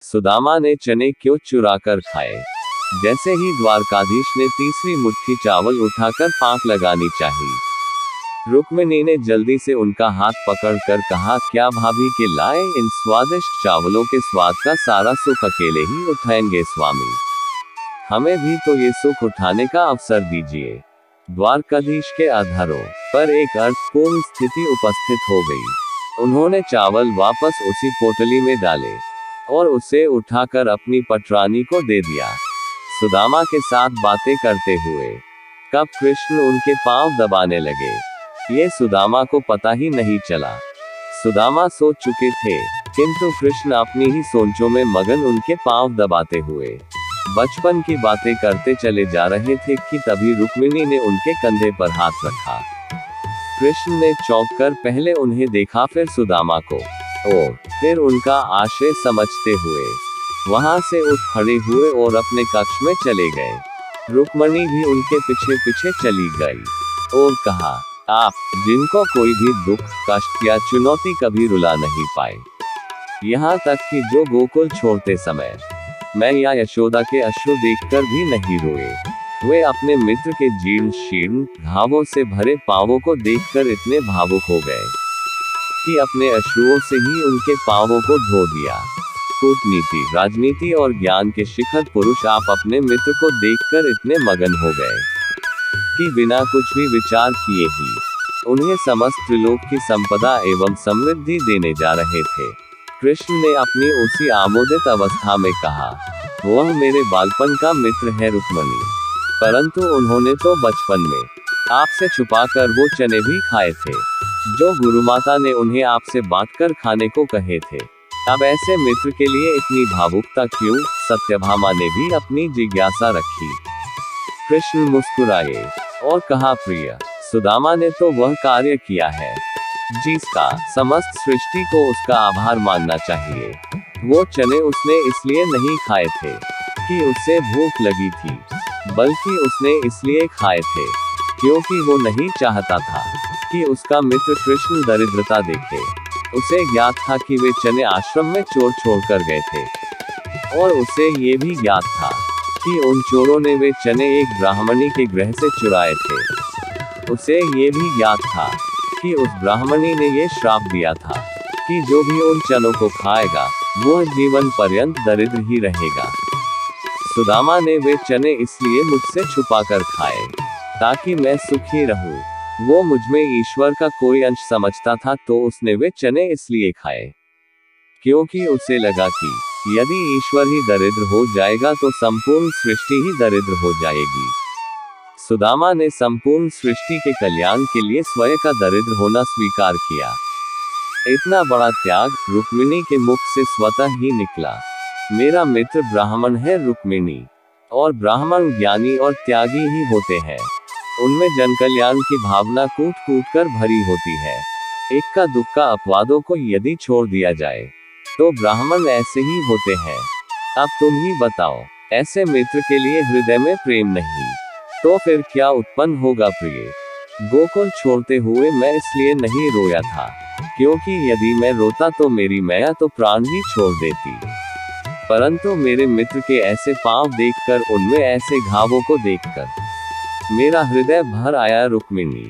सुदामा ने चने क्यों चुरा कर खाए। जैसे ही द्वारकाधीश ने तीसरी मुट्ठी चावल उठाकर फांक लगानी चाहिए, रुक्मिणी ने जल्दी से उनका हाथ पकड़कर कहा, क्या भाभी के लाए इन स्वादिष्ट चावलों के स्वाद का सारा सुख अकेले ही उठाएंगे स्वामी, हमें भी तो ये सुख उठाने का अवसर दीजिए। द्वारकाधीश के अधरों पर एक अर्थपूर्ण स्थिति उपस्थित हो गई। उन्होंने चावल वापस उसी पोटली में डाले और उसे उठाकर अपनी पटरानी को दे दिया। सुदामा के साथ बातें करते हुए कब कृष्ण उनके पांव दबाने लगे, ये सुदामा को पता ही नहीं चला। सुदामा सो चुके थे, किंतु कृष्ण अपनी ही सोचों में मगन उनके पांव दबाते हुए बचपन की बातें करते चले जा रहे थे कि तभी रुक्मिणी ने उनके कंधे पर हाथ रखा। कृष्ण ने चौंक कर पहले उन्हें देखा, फिर सुदामा को, और फिर उनका आशय समझते हुए वहां से उठ खड़े हुए और अपने कक्ष में चले गए। रुक्मिणी भी उनके पीछे पीछे चली गई और कहा, आप जिनको कोई भी दुख, कष्ट या चुनौती कभी रुला नहीं पाए, यहाँ तक कि जो गोकुल छोड़ते समय मैं या यशोदा के अश्रु देखकर भी नहीं रोए, वे अपने मित्र के जीर्ण शीर्ण घावों से भरे पांवों को देखकर इतने भावुक हो गए कि अपने अश्रुओं से ही उनके पांवों को धो दिया। कूटनीति, राजनीति और ज्ञान के शिखर पुरुष आप अपने मित्र को देखकर इतने मगन हो गए कि बिना कुछ भी विचार किए ही उन्हें समस्त त्रिलोक की संपदा एवं समृद्धि देने जा रहे थे। कृष्ण ने अपनी उसी आमोदित अवस्था में कहा, वह मेरे बालपन का मित्र है रुक्मिणी, परंतु उन्होंने तो बचपन में आपसे छुपाकर वो चने भी खाए थे जो गुरुमाता ने उन्हें आपसे बांटकर खाने को कहे थे। अब ऐसे मित्र के लिए इतनी भावुकता क्यों? सत्यभामा ने भी अपनी जिज्ञासा रखी। कृष्ण मुस्कुराए और कहा, प्रिय सुदामा ने तो वह कार्य किया है जिसका समस्त सृष्टि को उसका आभार मानना चाहिए। वो चने उसने इसलिए नहीं खाए थे कि उसे भूख लगी थी, बल्कि उसने इसलिए खाए थे क्योंकि वो नहीं चाहता था कि उसका मित्र कृष्ण दरिद्रता देखे। उसे ज्ञात था कि वे चने आश्रम में चोर छोड़ कर गए थे, और उसे ये भी ज्ञात था कि उन चोरों ने वे चने एक ब्राह्मणी के गृह से चुराए थे। उसे ये भी ज्ञात था कि उस ब्राह्मणी ने ये श्राप दिया था कि जो भी उन चनों को खाएगा वह जीवन पर्यंत दरिद्र ही रहेगा। सुदामा ने वे चने इसलिए मुझसे छुपाकर खाए ताकि मैं सुखी रहूं। वो मुझमें ईश्वर का कोई अंश समझता था, तो उसने वे चने इसलिए खाए क्योंकि उसे लगा कि यदि ईश्वर ही दरिद्र हो जाएगा तो संपूर्ण सृष्टि ही दरिद्र हो जाएगी। सुदामा ने संपूर्ण सृष्टि के कल्याण के लिए स्वयं का दरिद्र होना स्वीकार किया। इतना बड़ा त्याग रुक्मिणी के मुख से स्वतः ही निकला। मेरा मित्र ब्राह्मण है रुक्मिणी, और ब्राह्मण ज्ञानी और त्यागी ही होते हैं। उनमें जन कल्याण की भावना कूट कूट कर भरी होती है। इक्का दुक्का अपवादों को यदि छोड़ दिया जाए तो ब्राह्मण ऐसे ही होते हैं। अब तुम ही बताओ, ऐसे मित्र के लिए हृदय में प्रेम नहीं तो फिर क्या उत्पन्न होगा प्रिय? गोकुल छोड़ते हुए मैं इसलिए नहीं रोया था क्योंकि यदि मैं रोता तो मेरी मैया तो प्राण ही छोड़ देती, परंतु मेरे मित्र के ऐसे पांव देखकर, उनमें ऐसे घावों को देखकर मेरा हृदय भर आया। रुक्मिणी,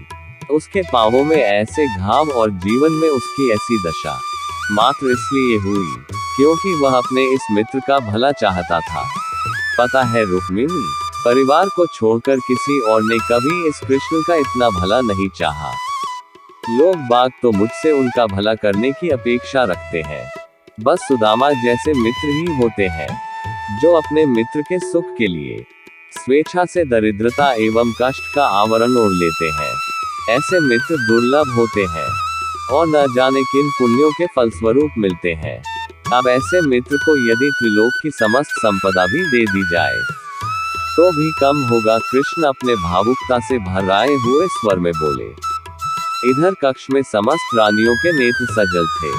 उसके पांवों में ऐसे घाव और जीवन में उसकी ऐसी दशा मात्र इसलिए हुई क्योंकि वह अपने इस मित्र का भला चाहता था। पता है रुक्मिणी, परिवार को छोड़कर किसी और ने कभी इस कृष्ण का इतना भला नहीं चाहा। लोग बाग तो मुझसे उनका भला करने की अपेक्षा रखते हैं। बस सुदामा जैसे मित्र ही होते हैं जो अपने मित्र के सुख के लिए स्वेच्छा से दरिद्रता एवं कष्ट का आवरण ओढ़ लेते हैं। ऐसे मित्र दुर्लभ होते हैं और न जाने किन पुण्यों के फलस्वरूप मिलते हैं। अब ऐसे मित्र को यदि त्रिलोक की समस्त संपदा भी दे दी जाए तो भी कम होगा। कृष्ण अपने भावुकता से भराए हुए स्वर में बोले। इधर कक्ष में समस्त रानियों के नेत्र सजल थे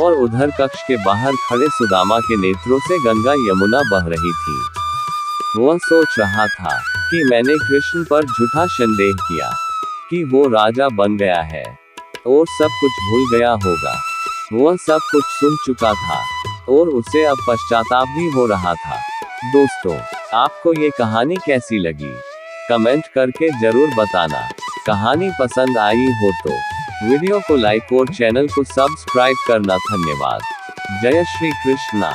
और उधर कक्ष के बाहर खड़े सुदामा के नेत्रों से गंगा यमुना बह रही थी। वह सोच रहा था कि मैंने कृष्ण पर झूठा संदेह किया कि वो राजा बन गया है और सब कुछ भूल गया होगा। वह सब कुछ सुन चुका था, और उसे अब पश्चाताप भी हो रहा था। दोस्तों, आपको ये कहानी कैसी लगी? कमेंट करके जरूर बताना। कहानी पसंद आई हो तो वीडियो को लाइक और चैनल को सब्सक्राइब करना। धन्यवाद। जय श्री कृष्णा।